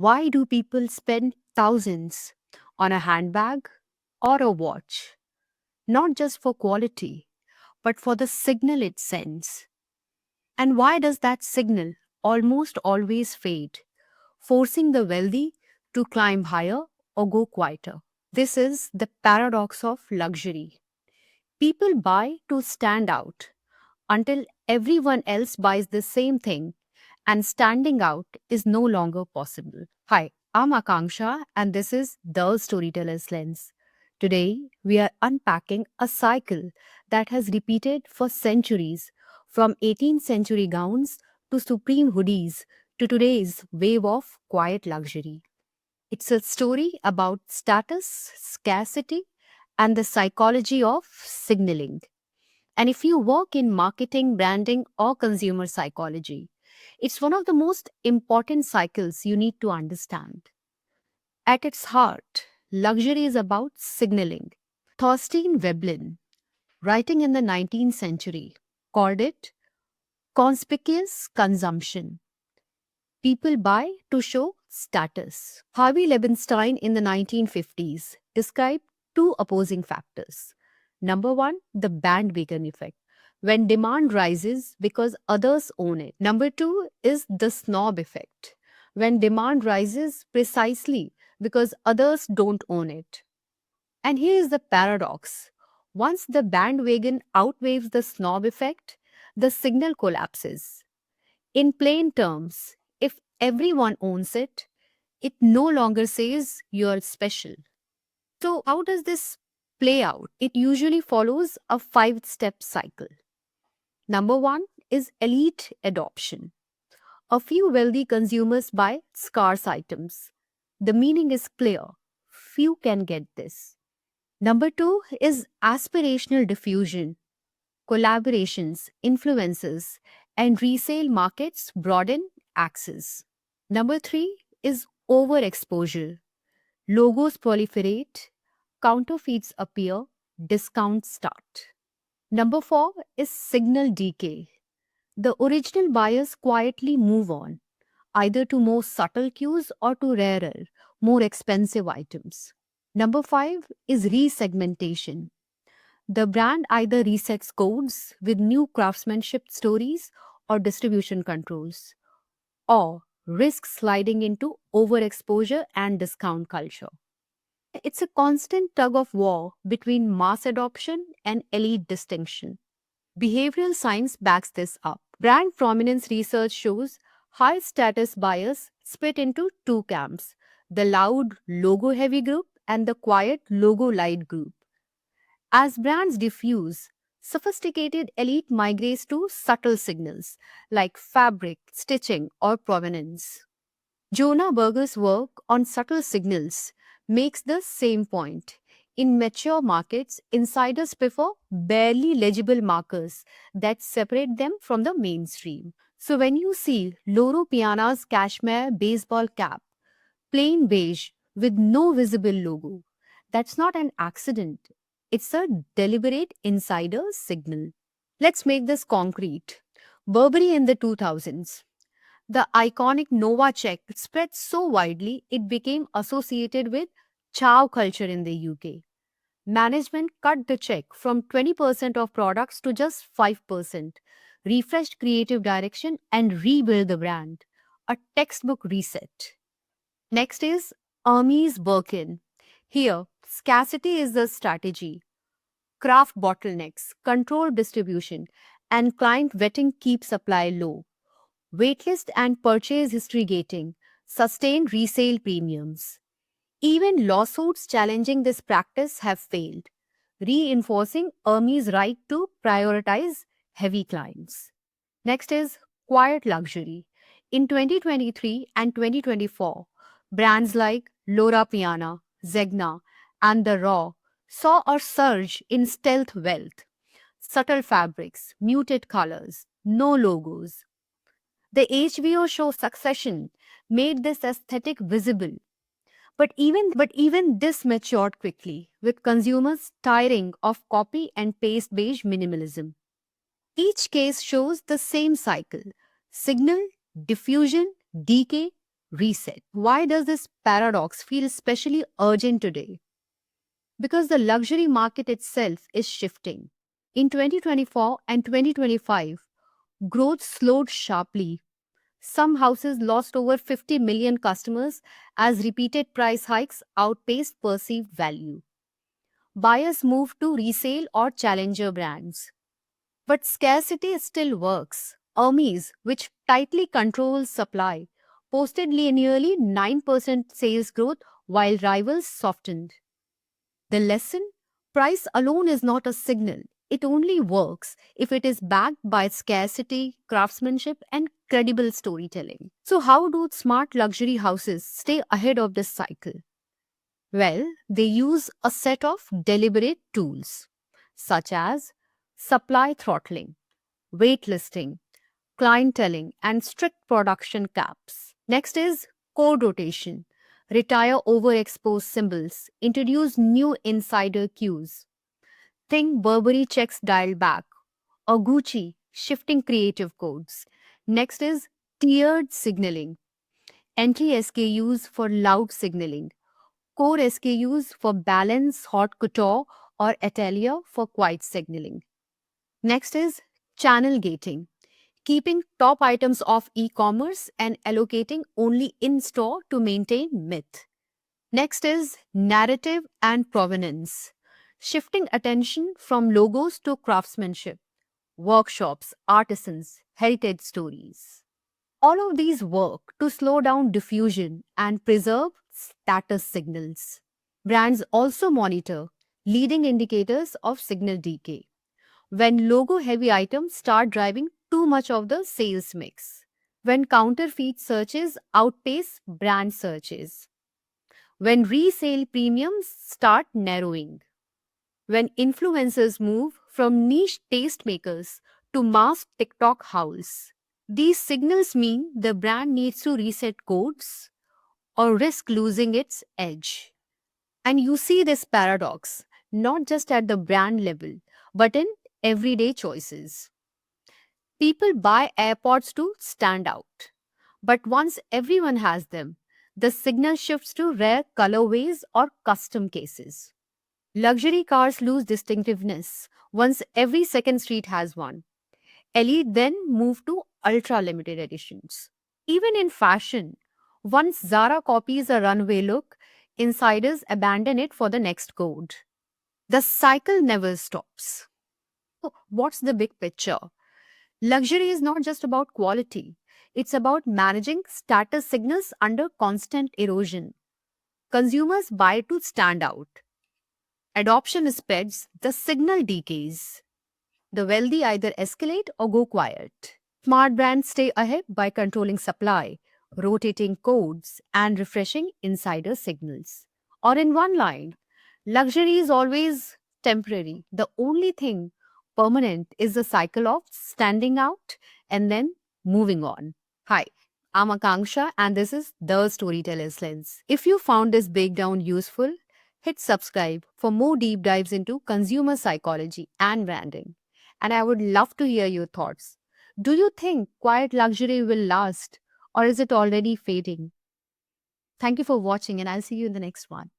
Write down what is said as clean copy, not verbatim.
Why do people spend thousands on a handbag or a watch? Not just for quality, but for the signal it sends. And why does that signal almost always fade, forcing the wealthy to climb higher or go quieter? This is the paradox of luxury. People buy to stand out until everyone else buys the same thing, and standing out is no longer possible. Hi, I'm Akanksha, and this is The Storyteller's Lens. Today, we are unpacking a cycle that has repeated for centuries, from 18th century gowns to supreme hoodies to today's wave of quiet luxury. It's a story about status, scarcity, and the psychology of signaling. And if you work in marketing, branding, or consumer psychology, it's one of the most important cycles you need to understand. At its heart, luxury is about signaling. Thorstein Veblen, writing in the 19th century, called it conspicuous consumption. People buy to show status. Harvey Lebenstein in the 1950s described two opposing factors. Number one, the bandwagon effect, when demand rises because others own it. Number two is the snob effect, when demand rises precisely because others don't own it. And here is the paradox. Once the bandwagon outweighs the snob effect, the signal collapses. In plain terms, if everyone owns it, it no longer says you're special. So, how does this play out? It usually follows a 5 step cycle. Number one is elite adoption. A few wealthy consumers buy scarce items. The meaning is clear. Few can get this. Number two is aspirational diffusion. Collaborations, influences, and resale markets broaden access. Number three is overexposure. Logos proliferate, counterfeits appear, discounts start. Number four is signal decay. The original buyers quietly move on, either to more subtle cues or to rarer, more expensive items. Number five is resegmentation. The brand either resets codes with new craftsmanship stories or distribution controls, or risks sliding into overexposure and discount culture. It's a constant tug of war between mass adoption and elite distinction. Behavioral science backs this up. Brand prominence research shows high status buyers split into two camps: the loud, logo heavy group and the quiet, logo light group. As brands diffuse, sophisticated elite migrates to subtle signals like fabric, stitching, or provenance. Jonah Berger's work on subtle signals makes the same point. In mature markets, insiders prefer barely legible markers that separate them from the mainstream. So when you see Loro Piana's cashmere baseball cap, plain beige with no visible logo, that's not an accident. It's a deliberate insider signal. Let's make this concrete. Burberry in the 2000s. The iconic Nova check spread so widely it became associated with chow culture in the UK. Management cut the check from 20% of products to just 5%, refreshed creative direction, and rebuilt the brand. A textbook reset. Next is Hermes Birkin. Here, scarcity is the strategy. Craft bottlenecks, controlled distribution, and client vetting keep supply low. Waitlist and purchase history gating sustain resale premiums. Even lawsuits challenging this practice have failed, reinforcing Hermes' right to prioritize heavy clients. Next is quiet luxury. In 2023 and 2024, brands like Laura Piana, Zegna, and The Raw saw a surge in stealth wealth. Subtle fabrics, muted colors, no logos. The HBO show Succession made this aesthetic visible. But even this matured quickly, with consumers tiring of copy and paste beige minimalism. Each case shows the same cycle: signal, diffusion, decay, reset. Why does this paradox feel especially urgent today? Because the luxury market itself is shifting. In 2024 and 2025, growth slowed sharply. Some houses lost over 50 million customers as repeated price hikes outpaced perceived value. Buyers moved to resale or challenger brands. But scarcity still works. Hermes, which tightly controls supply, posted nearly 9% sales growth while rivals softened. The lesson? Price alone is not a signal. It only works if it is backed by scarcity, craftsmanship, and credible storytelling. So, how do smart luxury houses stay ahead of this cycle? Well, they use a set of deliberate tools, such as supply throttling, waitlisting, clienteling, and strict production caps. Next is code rotation. Retire overexposed symbols. Introduce new insider cues. Think Burberry checks dialed back or Gucci shifting creative codes. Next is tiered signaling. Entry SKUs for loud signaling. Core SKUs for balance, haute couture, or atelier for quiet signaling. Next is channel gating, keeping top items off e commerce and allocating only in store to maintain myth. Next is narrative and provenance, shifting attention from logos to craftsmanship, workshops, artisans, heritage stories. All of these work to slow down diffusion and preserve status signals. Brands also monitor leading indicators of signal decay when logo heavy items start driving too much of the sales mix, when counterfeit searches outpace brand searches, when resale premiums start narrowing, when influencers move from niche tastemakers to mass TikTok howls. These signals mean the brand needs to reset codes or risk losing its edge. And you see this paradox not just at the brand level, but in everyday choices. People buy AirPods to stand out. But once everyone has them, the signal shifts to rare colorways or custom cases. Luxury cars lose distinctiveness once every second street has one. Elite then move to ultra limited editions. Even in fashion, once Zara copies a runway look, insiders abandon it for the next code. The cycle never stops. So, what's the big picture? Luxury is not just about quality, it's about managing status signals under constant erosion. Consumers buy to stand out. Adoption spreads, the signal decays. The wealthy either escalate or go quiet. Smart brands stay ahead by controlling supply, rotating codes, and refreshing insider signals. Or in one line, luxury is always temporary. The only thing permanent is the cycle of standing out and then moving on. Hi, I'm Akanksha, and this is The Storyteller's Lens. If you found this breakdown useful, hit subscribe for more deep dives into consumer psychology and branding. And I would love to hear your thoughts. Do you think quiet luxury will last, or is it already fading? Thank you for watching, and I'll see you in the next one.